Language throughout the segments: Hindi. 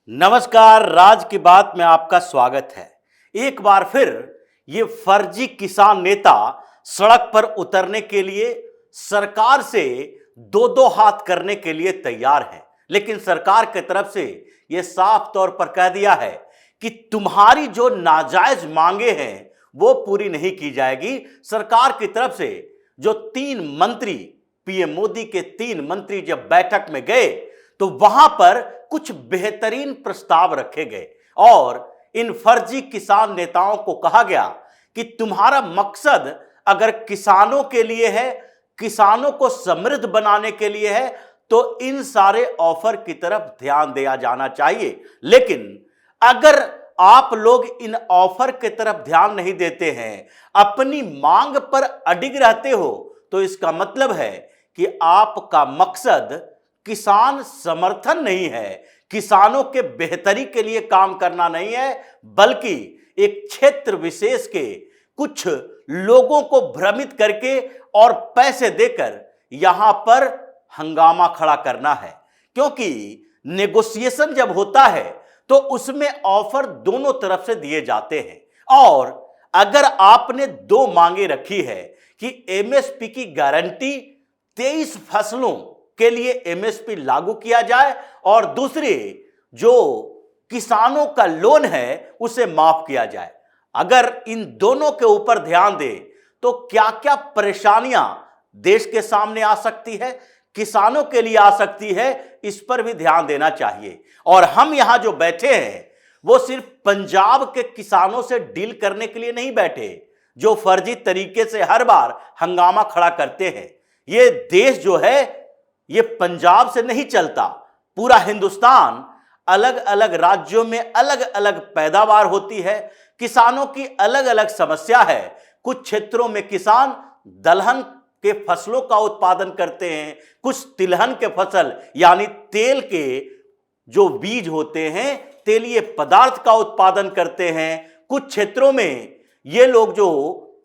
नमस्कार, राज की बात में आपका स्वागत है। एक बार फिर ये फर्जी किसान नेता सड़क पर उतरने के लिए सरकार से दो दो हाथ करने के लिए तैयार है, लेकिन सरकार की तरफ से ये साफ तौर पर कह दिया है कि तुम्हारी जो नाजायज मांगे हैं वो पूरी नहीं की जाएगी। सरकार की तरफ से जो 3 मंत्री, पीएम मोदी के 3 मंत्री जब बैठक में गए तो वहां पर कुछ बेहतरीन प्रस्ताव रखे गए और इन फर्जी किसान नेताओं को कहा गया कि तुम्हारा मकसद अगर किसानों के लिए है, किसानों को समृद्ध बनाने के लिए है, तो इन सारे ऑफर की तरफ ध्यान दिया जाना चाहिए। लेकिन अगर आप लोग इन ऑफर की तरफ ध्यान नहीं देते हैं, अपनी मांग पर अडिग रहते हो, तो इसका मतलब है कि आपका मकसद किसान समर्थन नहीं है, किसानों के बेहतरी के लिए काम करना नहीं है, बल्कि एक क्षेत्र विशेष के कुछ लोगों को भ्रमित करके और पैसे देकर यहां पर हंगामा खड़ा करना है। क्योंकि नेगोशिएशन जब होता है तो उसमें ऑफर दोनों तरफ से दिए जाते हैं और अगर आपने 2 मांगे रखी है कि एमएसपी की गारंटी 23 फसलों के लिए एमएसपी लागू किया जाए और दूसरी जो किसानों का लोन है उसे माफ किया जाए, अगर इन दोनों के ऊपर ध्यान दे तो क्या क्या परेशानियां देश के सामने आ सकती है, किसानों के लिए आ सकती है, इस पर भी ध्यान देना चाहिए। और हम यहां जो बैठे हैं वो सिर्फ पंजाब के किसानों से डील करने के लिए नहीं बैठे, जो फर्जी तरीके से हर बार हंगामा खड़ा करते हैं। ये देश जो है ये पंजाब से नहीं चलता, पूरा हिंदुस्तान अलग अलग राज्यों में अलग अलग पैदावार होती है, किसानों की अलग अलग समस्या है। कुछ क्षेत्रों में किसान दलहन के फसलों का उत्पादन करते हैं, कुछ तिलहन के फसल यानी तेल के जो बीज होते हैं, तेलीय पदार्थ का उत्पादन करते हैं। कुछ क्षेत्रों में ये लोग जो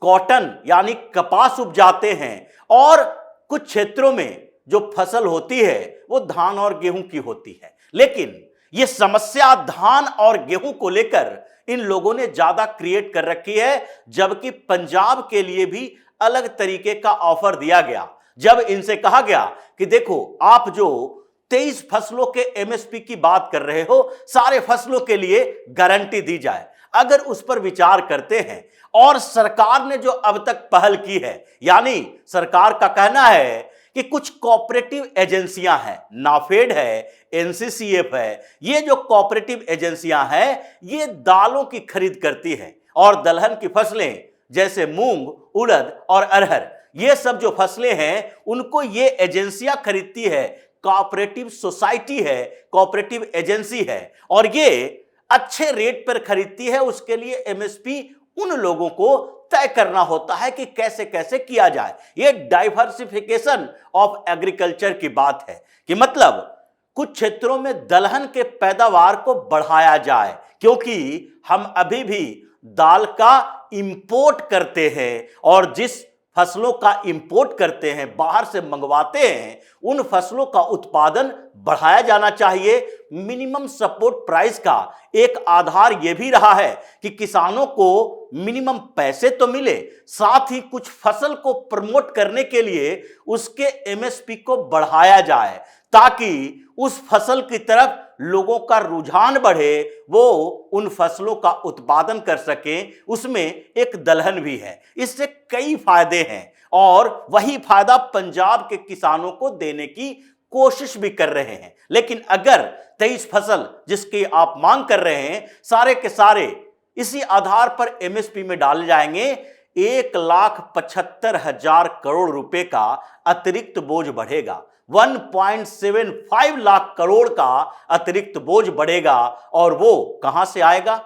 कॉटन यानी कपास उपजाते हैं और कुछ क्षेत्रों में जो फसल होती है वो धान और गेहूं की होती है। लेकिन ये समस्या धान और गेहूं को लेकर इन लोगों ने ज्यादा क्रिएट कर रखी है, जबकि पंजाब के लिए भी अलग तरीके का ऑफर दिया गया। जब इनसे कहा गया कि देखो, आप जो 23 फसलों के एमएसपी की बात कर रहे हो, सारे फसलों के लिए गारंटी दी जाए, अगर उस पर विचार करते हैं और सरकार ने जो अब तक पहल की है, यानी सरकार का कहना है कि कुछ कोऑपरेटिव एजेंसियां हैं, नाफेड है, एनसीसीएफ है, ये जो कोऑपरेटिव एजेंसियां हैं ये दालों की खरीद करती हैं और दलहन की फसलें जैसे मूंग, उड़द और अरहर, ये सब जो फसलें हैं उनको ये एजेंसियां खरीदती है। कोऑपरेटिव सोसाइटी है, कोऑपरेटिव एजेंसी है और ये अच्छे रेट पर खरीदती है। उसके लिए एमएसपी उन लोगों को तय करना होता है कि कैसे कैसे किया जाए। ये डाइवर्सिफिकेशन ऑफ एग्रीकल्चर की बात है कि मतलब कुछ क्षेत्रों में दलहन के पैदावार को बढ़ाया जाए, क्योंकि हम अभी भी दाल का इंपोर्ट करते हैं और जिस फसलों का इंपोर्ट करते हैं, बाहर से मंगवाते हैं, उन फसलों का उत्पादन बढ़ाया जाना चाहिए। मिनिमम सपोर्ट प्राइस का एक आधार यह भी रहा है कि किसानों को मिनिमम पैसे तो मिले, साथ ही कुछ फसल को प्रमोट करने के लिए उसके एमएसपी को बढ़ाया जाए, ताकि उस फसल की तरफ लोगों का रुझान बढ़े, वो उन फसलों का उत्पादन कर सकें। उसमें एक दलहन भी है, इससे कई फायदे हैं और वही फायदा पंजाब के किसानों को देने की कोशिश भी कर रहे हैं। लेकिन अगर 23 फसल जिसकी आप मांग कर रहे हैं सारे के सारे इसी आधार पर एमएसपी में डाले जाएंगे, 1,75,000 करोड़ रुपए का अतिरिक्त बोझ बढ़ेगा, 1.75 लाख करोड़ का अतिरिक्त बोझ बढ़ेगा। और वो कहां से आएगा,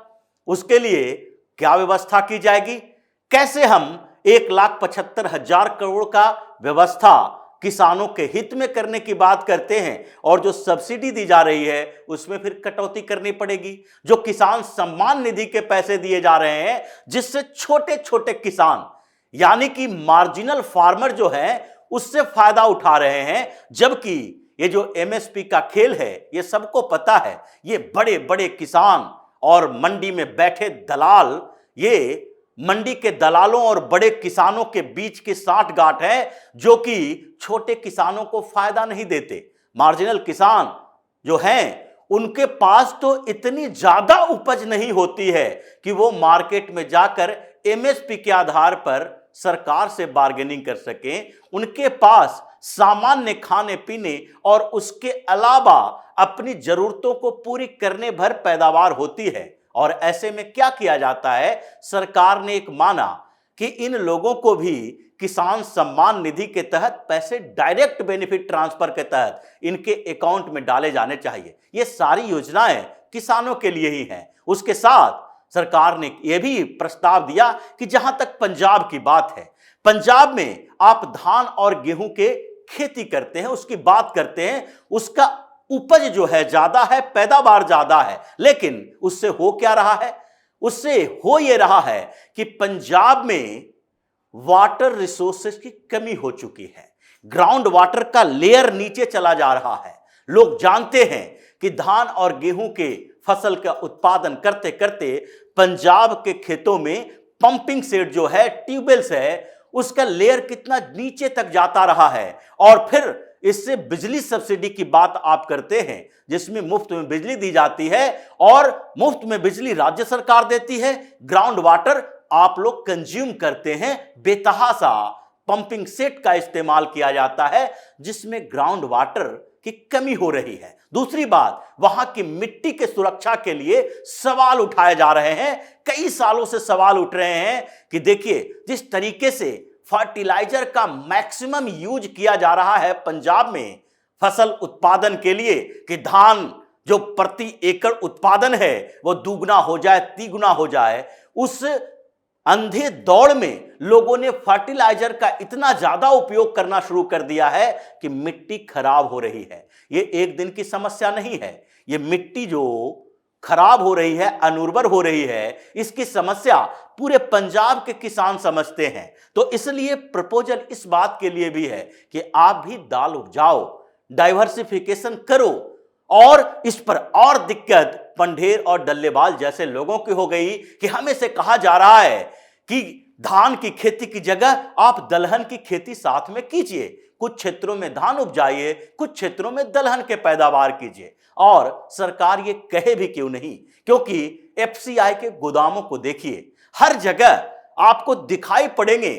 उसके लिए क्या व्यवस्था की जाएगी, कैसे हम 1,75,000 करोड़ का व्यवस्था किसानों के हित में करने की बात करते हैं और जो सब्सिडी दी जा रही है उसमें फिर कटौती करनी पड़ेगी। जो किसान सम्मान निधि के पैसे दिए जा रहे हैं जिससे छोटे छोटे किसान यानी कि मार्जिनल फार्मर जो है उससे फायदा उठा रहे हैं, जबकि ये जो एमएसपी का खेल है ये सबको पता है। ये बड़े बड़े किसान और मंडी में बैठे दलाल, ये मंडी के दलालों और बड़े किसानों के बीच की साठगांठ है जो कि छोटे किसानों को फायदा नहीं देते। मार्जिनल किसान जो हैं उनके पास तो इतनी ज्यादा उपज नहीं होती है कि वो मार्केट में जाकर एमएसपी के आधार पर सरकार से बार्गेनिंग कर सकें। उनके पास सामान्य खाने पीने और उसके अलावा अपनी जरूरतों को पूरी करने भर पैदावार होती है। और ऐसे में क्या किया जाता है, सरकार ने एक माना कि इन लोगों को भी किसान सम्मान निधि के तहत पैसे डायरेक्ट बेनिफिट ट्रांसफर के तहत इनके अकाउंट में डाले जाने चाहिए। ये सारी योजनाएं किसानों के लिए ही हैं। उसके साथ सरकार ने यह भी प्रस्ताव दिया कि जहां तक पंजाब की बात है, पंजाब में आप धान और गेहूं के खेती करते हैं, उसकी बात करते हैं, उसका उपज जो है ज्यादा है, पैदावार ज्यादा है, लेकिन उससे हो क्या रहा है, उससे हो यह रहा है कि पंजाब में वाटर रिसोर्सेज की कमी हो चुकी है। ग्राउंड वाटर का लेयर नीचे चला जा रहा है। लोग जानते हैं कि धान और गेहूं के फसल का उत्पादन करते करते पंजाब के खेतों में पंपिंग सेट जो है, ट्यूबवेल्स है, उसका लेयर कितना नीचे तक जाता रहा है। और फिर इससे बिजली सब्सिडी की बात आप करते हैं, जिसमें मुफ्त में बिजली दी जाती है और मुफ्त में बिजली राज्य सरकार देती है। ग्राउंड वाटर आप लोग कंज्यूम करते हैं, बेतहाशा पंपिंग सेट का इस्तेमाल किया जाता है जिसमें ग्राउंड वाटर की कमी हो रही है। दूसरी बात, वहां की मिट्टी के सुरक्षा के लिए सवाल उठाए जा रहे हैं। कई सालों से सवाल उठ रहे हैं कि देखिए, जिस तरीके से फर्टिलाइजर का मैक्सिमम यूज किया जा रहा है पंजाब में फसल उत्पादन के लिए, कि धान जो प्रति एकड़ उत्पादन है वो दुगना हो जाए, तिगुना हो जाए, उस अंधे दौड़ में लोगों ने फर्टिलाइजर का इतना ज्यादा उपयोग करना शुरू कर दिया है कि मिट्टी खराब हो रही है। ये एक दिन की समस्या नहीं है। ये मिट्टी जो खराब हो रही है, अनुर्वर हो रही है, इसकी समस्या पूरे पंजाब के किसान समझते हैं। तो इसलिए प्रपोजल इस बात के लिए भी है कि आप भी दाल उपजाओ, डाइवर्सिफिकेशन करो। और इस पर और दिक्कत पंढेर और डल्लेबाल जैसे लोगों की हो गई कि हमें से कहा जा रहा है कि धान की खेती की जगह आप दलहन की खेती साथ में कीजिए। कुछ क्षेत्रों में धान उपजाइए, कुछ क्षेत्रों में दलहन के पैदावार कीजिए। और सरकार ये कहे भी क्यों नहीं, क्योंकि एफसीआई के गोदामों को देखिए, हर जगह आपको दिखाई पड़ेंगे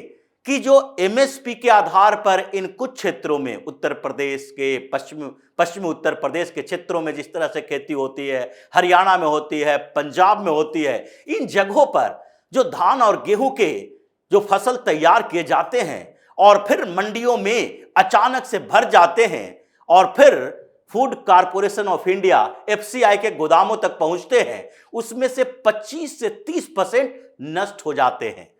कि जो एमएसपी के आधार पर इन कुछ क्षेत्रों में, उत्तर प्रदेश के पश्चिमी उत्तर प्रदेश के क्षेत्रों में जिस तरह से खेती होती है, हरियाणा में होती है, पंजाब में होती है, इन जगहों पर जो धान और गेहूं के जो फसल तैयार किए जाते हैं और फिर मंडियों में अचानक से भर जाते हैं और फिर food corporation of India FCI के गोदामों तक पहुंचते हैं, उसमें से 25 से 30% नष्ट हो जाते हैं।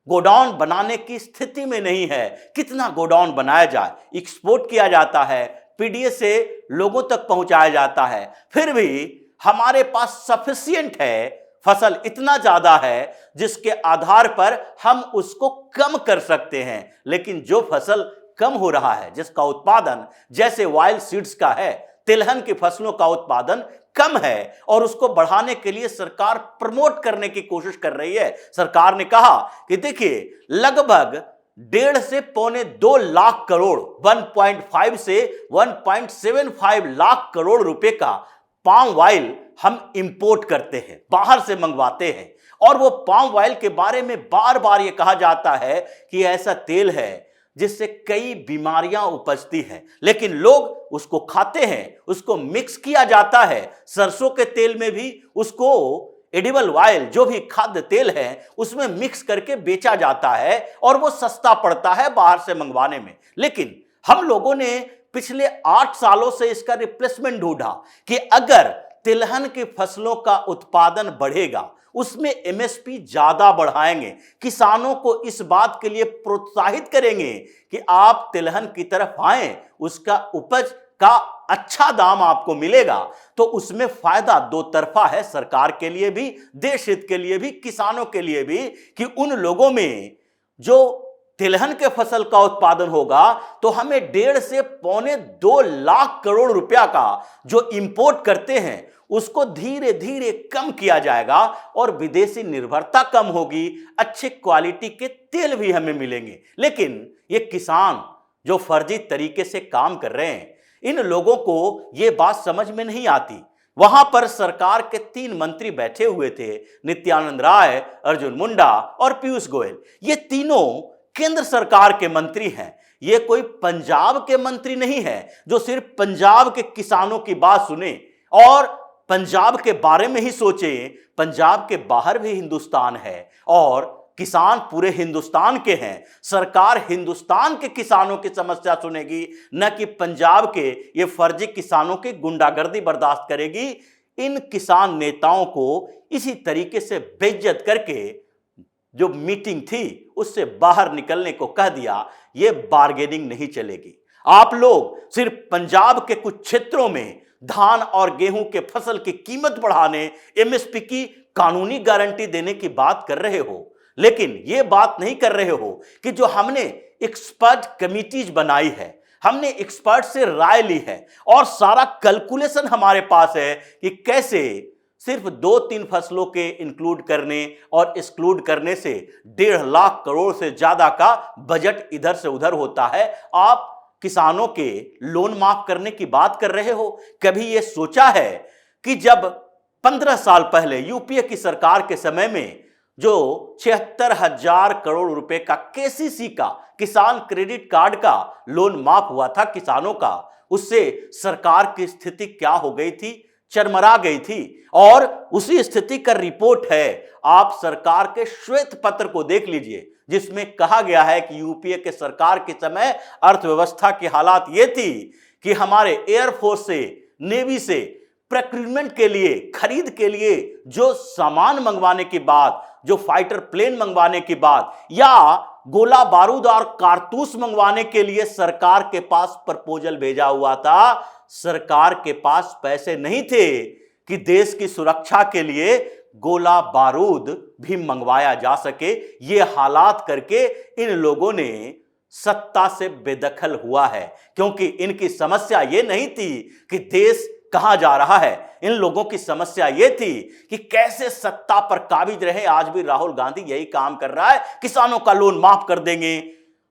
गोडाउन बनाने की स्थिति में नहीं है। कितना गोडाउन बनाया जाए, एक्सपोर्ट किया जाता है, पीडीएस से लोगों तक पहुंचाया जाता है, फिर भी हमारे पास सफिशिएंट है, फसल इतना ज्यादा है जिसके आधार पर हम उसको कम कर सकते हैं। लेकिन जो फसल कम हो रहा है, जिसका उत्पादन जैसे वाइल्ड सीड्स का है, तिलहन की फसलों का उत्पादन कम है और उसको बढ़ाने के लिए सरकार प्रमोट करने की कोशिश कर रही है। सरकार ने कहा कि देखिए, लगभग 1.5 से 2.25 लाख करोड़, 1.5 से 1.75 लाख करोड़ रुपए का पाम ऑयल हम इंपोर्ट करते हैं, बाहर से मंगवाते हैं। और वो पाम ऑयल के बारे में बार बार ये कहा जाता है कि ऐसा तेल है जिससे कई बीमारियां उपजती हैं, लेकिन लोग उसको खाते हैं, उसको मिक्स किया जाता है। सरसों के तेल में भी उसको एडिबल ऑयल, जो भी खाद्य तेल है, उसमें मिक्स करके बेचा जाता है और वो सस्ता पड़ता है बाहर से मंगवाने में। लेकिन हम लोगों ने पिछले 8 सालों से इसका रिप्लेसमेंट ढूंढा कि अगर तिलहन की फसलों का उत्पादन बढ़ेगा, उसमें एमएसपी ज्यादा बढ़ाएंगे, किसानों को इस बात के लिए प्रोत्साहित करेंगे कि आप तिलहन की तरफ आएं, उसका उपज का अच्छा दाम आपको मिलेगा, तो उसमें फायदा दो तरफा है, सरकार के लिए भी, देश हित के लिए भी, किसानों के लिए भी, कि उन लोगों में जो तिलहन के फसल का उत्पादन होगा तो हमें 1.5 से 1.25 लाख करोड़ रुपया का जो इंपोर्ट करते हैं उसको धीरे धीरे कम किया जाएगा और विदेशी निर्भरता कम होगी, अच्छे क्वालिटी के तेल भी हमें मिलेंगे। लेकिन ये किसान जो फर्जी तरीके से काम कर रहे हैं, इन लोगों को ये बात समझ में नहीं आती। वहां पर सरकार के 3 मंत्री बैठे हुए थे, नित्यानंद राय, अर्जुन मुंडा और पीयूष गोयल। ये तीनों केंद्र सरकार के मंत्री हैं। ये कोई पंजाब के मंत्री नहीं है जो सिर्फ पंजाब के किसानों की बात सुने और पंजाब के बारे में ही सोचे। पंजाब के बाहर भी हिंदुस्तान है और किसान पूरे हिंदुस्तान के हैं। सरकार हिंदुस्तान के किसानों की समस्या सुनेगी, न कि पंजाब के ये फर्जी किसानों की गुंडागर्दी बर्दाश्त करेगी। इन किसान नेताओं को इसी तरीके से बेइज्जत करके जो मीटिंग थी उससे बाहर निकलने को कह दिया। ये बार्गेनिंग नहीं चलेगी। आप लोग सिर्फ पंजाब के कुछ क्षेत्रों में धान और गेहूं के फसल की कीमत बढ़ाने, एमएसपी की कानूनी गारंटी देने की बात कर रहे हो, लेकिन यह बात नहीं कर रहे हो कि जो हमने एक्सपर्ट कमिटीज बनाई है, हमने एक्सपर्ट से राय ली है और सारा कैलकुलेशन हमारे पास है कि कैसे सिर्फ 2-3 फसलों के इंक्लूड करने और एक्सक्लूड करने से 1.5 लाख करोड़ से ज्यादा का बजट इधर से उधर होता है। आप किसानों के लोन माफ करने की बात कर रहे हो। कभी यह सोचा है कि जब 15 साल पहले यूपीए की सरकार के समय में जो 76,000 करोड़ रुपए का केसीसी का किसान क्रेडिट कार्ड का लोन माफ हुआ था किसानों का, उससे सरकार की स्थिति क्या हो गई थी? चरमरा गई थी। और उसी स्थिति का रिपोर्ट है। आप सरकार के श्वेत पत्र को देख लीजिए जिसमें कहा गया है कि यूपीए के सरकार के समय अर्थव्यवस्था की हालात ये थी कि हमारे एयरफोर्स से, नेवी से प्रोक्यूरमेंट के लिए, खरीद के लिए जो सामान मंगवाने की बात, जो फाइटर प्लेन मंगवाने की बात या गोला बारूद और कारतूस मंगवाने के लिए सरकार के पास प्रपोजल भेजा हुआ था। सरकार के पास पैसे नहीं थे कि देश की सुरक्षा के लिए गोला बारूद भी मंगवाया जा सके। ये हालात करके इन लोगों ने सत्ता से बेदखल हुआ है, क्योंकि इनकी समस्या ये नहीं थी कि देश कहां जा रहा है। इन लोगों की समस्या यह थी कि कैसे सत्ता पर काबिज रहे। आज भी राहुल गांधी यही काम कर रहा है, किसानों का लोन माफ कर देंगे,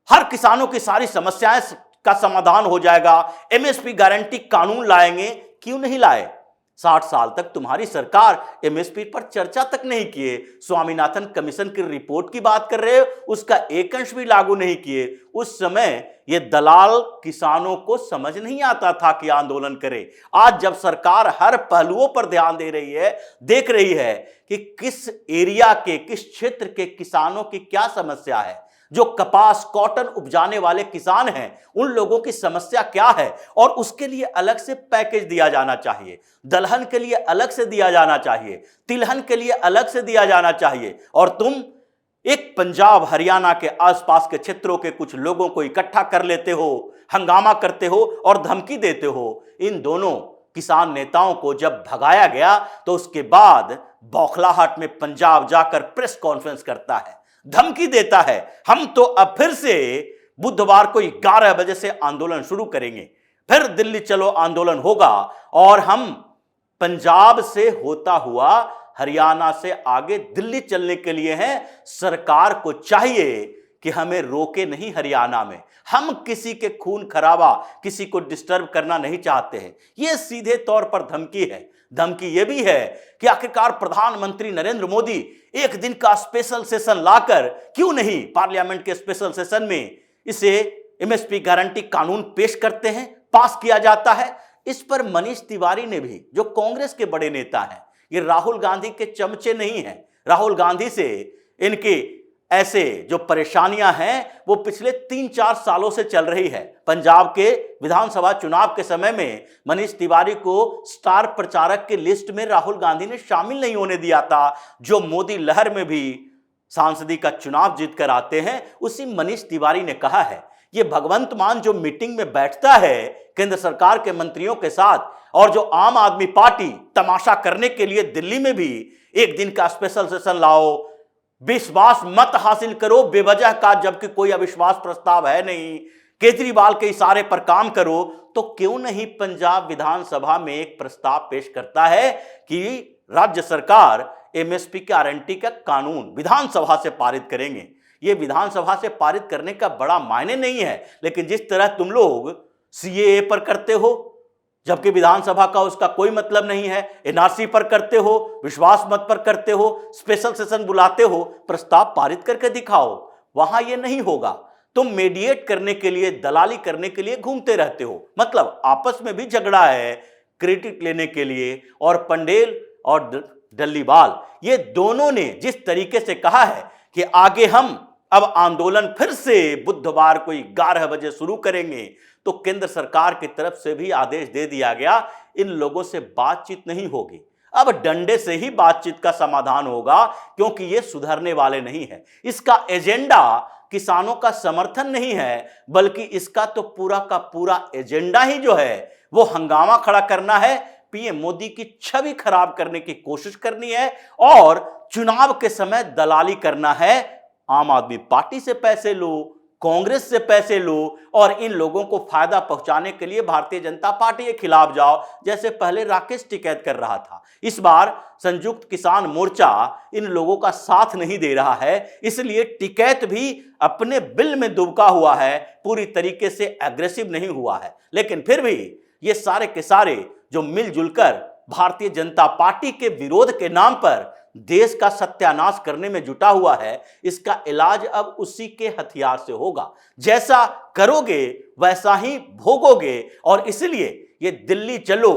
हर किसानों की सारी समस्याएं का समाधान हो जाएगा, एमएसपी गारंटी कानून लाएंगे। क्यों नहीं लाए? 60 साल तक तुम्हारी सरकार एमएसपी पर चर्चा तक नहीं किए। स्वामीनाथन कमीशन की रिपोर्ट की बात कर रहे हो, उसका एक अंश भी लागू नहीं किए। उस समय ये दलाल किसानों को समझ नहीं आता था कि आंदोलन करे। आज जब सरकार हर पहलुओं पर ध्यान दे रही है, देख रही है कि किस एरिया के, किस क्षेत्र के किसानों की क्या समस्या है, जो कपास कॉटन उपजाने वाले किसान हैं उन लोगों की समस्या क्या है, और उसके लिए अलग से पैकेज दिया जाना चाहिए, दलहन के लिए अलग से दिया जाना चाहिए, तिलहन के लिए अलग से दिया जाना चाहिए। और तुम एक पंजाब हरियाणा के आसपास के क्षेत्रों के कुछ लोगों को इकट्ठा कर लेते हो, हंगामा करते हो और धमकी देते हो। इन दोनों किसान नेताओं को जब भगाया गया तो उसके बाद बौखलाहट में पंजाब जाकर प्रेस कॉन्फ्रेंस करता है, धमकी देता है, हम तो अब फिर से बुधवार को 11 बजे से आंदोलन शुरू करेंगे, फिर दिल्ली चलो आंदोलन होगा और हम पंजाब से होता हुआ हरियाणा से आगे दिल्ली चलने के लिए हैं। सरकार को चाहिए कि हमें रोके नहीं हरियाणा में। हम किसी के खून खराबा, किसी को डिस्टर्ब करना नहीं चाहते हैं। यह सीधे तौर पर धमकी है। धमकी यह भी है कि आखिरकार प्रधानमंत्री नरेंद्र मोदी एक दिन का स्पेशल सेशन लाकर क्यों नहीं पार्लियामेंट के स्पेशल सेशन में इसे एमएसपी गारंटी कानून पेश करते हैं, पास किया जाता है। इस पर मनीष तिवारी ने भी, जो कांग्रेस के बड़े नेता हैं, ये राहुल गांधी के चमचे नहीं हैं। राहुल गांधी से इनके ऐसे जो परेशानियां हैं वो पिछले 3-4 सालों से चल रही है। पंजाब के विधानसभा चुनाव के समय में मनीष तिवारी को स्टार प्रचारक की लिस्ट में राहुल गांधी ने शामिल नहीं होने दिया था। जो मोदी लहर में भी सांसदी का चुनाव जीत कर आते हैं, उसी मनीष तिवारी ने कहा है ये भगवंत मान जो मीटिंग में बैठता है केंद्र सरकार के मंत्रियों के साथ, और जो आम आदमी पार्टी तमाशा करने के लिए दिल्ली में भी एक दिन का स्पेशल सेशन लाओ, विश्वास मत हासिल करो बेवजह का, जबकि कोई अविश्वास प्रस्ताव है नहीं, केजरीवाल के इशारे पर काम करो, तो क्यों नहीं पंजाब विधानसभा में एक प्रस्ताव पेश करता है कि राज्य सरकार एमएसपी गारंटी का कानून विधानसभा से पारित करेंगे। यह विधानसभा से पारित करने का बड़ा मायने नहीं है, लेकिन जिस तरह तुम लोग सीएए पर करते हो, जबकि विधानसभा का उसका कोई मतलब नहीं है, एनआरसी पर करते हो, विश्वास मत पर करते हो, स्पेशल सेशन बुलाते हो, प्रस्ताव पारित करके दिखाओ। वहां यह नहीं होगा। तुम मेडिएट करने के लिए, दलाली करने के लिए घूमते रहते हो, मतलब आपस में भी झगड़ा है क्रेडिट लेने के लिए। और पंडेल और डल्लीवाल ये दोनों ने जिस तरीके से कहा है कि आगे हम अब आंदोलन फिर से बुधवार को 11 बजे शुरू करेंगे, तो केंद्र सरकार की तरफ से भी आदेश दे दिया गया, इन लोगों से बातचीत नहीं होगी, अब डंडे से ही बातचीत का समाधान होगा, क्योंकि ये सुधरने वाले नहीं है। इसका एजेंडा किसानों का समर्थन नहीं है, बल्कि इसका तो पूरा का पूरा एजेंडा ही जो है वो हंगामा खड़ा करना है, पीएम मोदी की छवि खराब करने की कोशिश करनी है और चुनाव के समय दलाली करना है। आम आदमी पार्टी से पैसे लो, कांग्रेस से पैसे लो और इन लोगों को फायदा पहुंचाने के लिए भारतीय जनता पार्टी के खिलाफ जाओ, जैसे पहले राकेश टिकैत कर रहा था। इस बार संयुक्त किसान मोर्चा इन लोगों का साथ नहीं दे रहा है, इसलिए टिकैत भी अपने बिल में दुबका हुआ है, पूरी तरीके से एग्रेसिव नहीं हुआ है। लेकिन फिर भी ये सारे के सारे जो मिलजुल कर भारतीय जनता पार्टी के विरोध के नाम पर देश का सत्यानाश करने में जुटा हुआ है, इसका इलाज अब उसी के हथियार से होगा। जैसा करोगे वैसा ही भोगोगे। और इसलिए ये दिल्ली चलो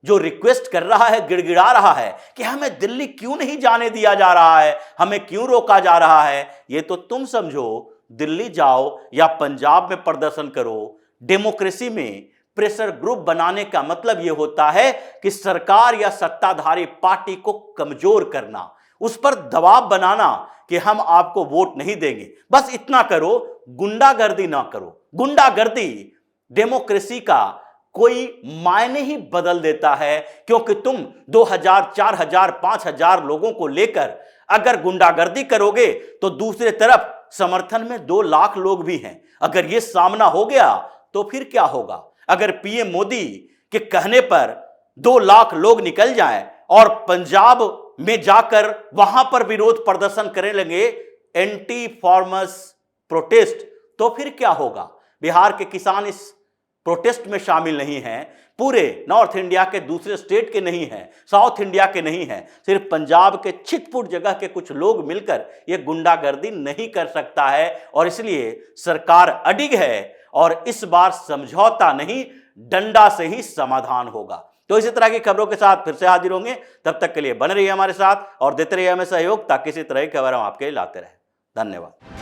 जो रिक्वेस्ट कर रहा है, गिड़गिड़ा रहा है कि हमें दिल्ली क्यों नहीं जाने दिया जा रहा है, हमें क्यों रोका जा रहा है, ये तो तुम समझो। दिल्ली जाओ या पंजाब में प्रदर्शन करो, डेमोक्रेसी में प्रेशर ग्रुप बनाने का मतलब यह होता है कि सरकार या सत्ताधारी पार्टी को कमजोर करना, उस पर दबाव बनाना कि हम आपको वोट नहीं देंगे। बस इतना करो, गुंडागर्दी ना करो। गुंडागर्दी डेमोक्रेसी का कोई मायने ही बदल देता है, क्योंकि तुम 2000, 4000, 5000 लोगों को लेकर अगर गुंडागर्दी करोगे तो दूसरे तरफ समर्थन में 2 लाख लोग भी हैं। अगर यह सामना हो गया तो फिर क्या होगा? अगर पीएम मोदी के कहने पर 2 लाख लोग निकल जाएं और पंजाब में जाकर वहां पर विरोध प्रदर्शन करने लगे, एंटी फार्मर्स प्रोटेस्ट, तो फिर क्या होगा? बिहार के किसान इस प्रोटेस्ट में शामिल नहीं हैं, पूरे नॉर्थ इंडिया के दूसरे स्टेट के नहीं हैं, साउथ इंडिया के नहीं हैं, सिर्फ पंजाब के छिटपुट जगह के कुछ लोग मिलकर यह गुंडागर्दी नहीं कर सकता है। और इसलिए सरकार अडिग है और इस बार समझौता नहीं, डंडा से ही समाधान होगा। तो इसी तरह की खबरों के साथ फिर से हाजिर होंगे, तब तक के लिए बने रहिए हमारे साथ और देते रहिए हमें सहयोग, ताकि इसी तरह की खबर हम आपके लिए लाते रहें। धन्यवाद।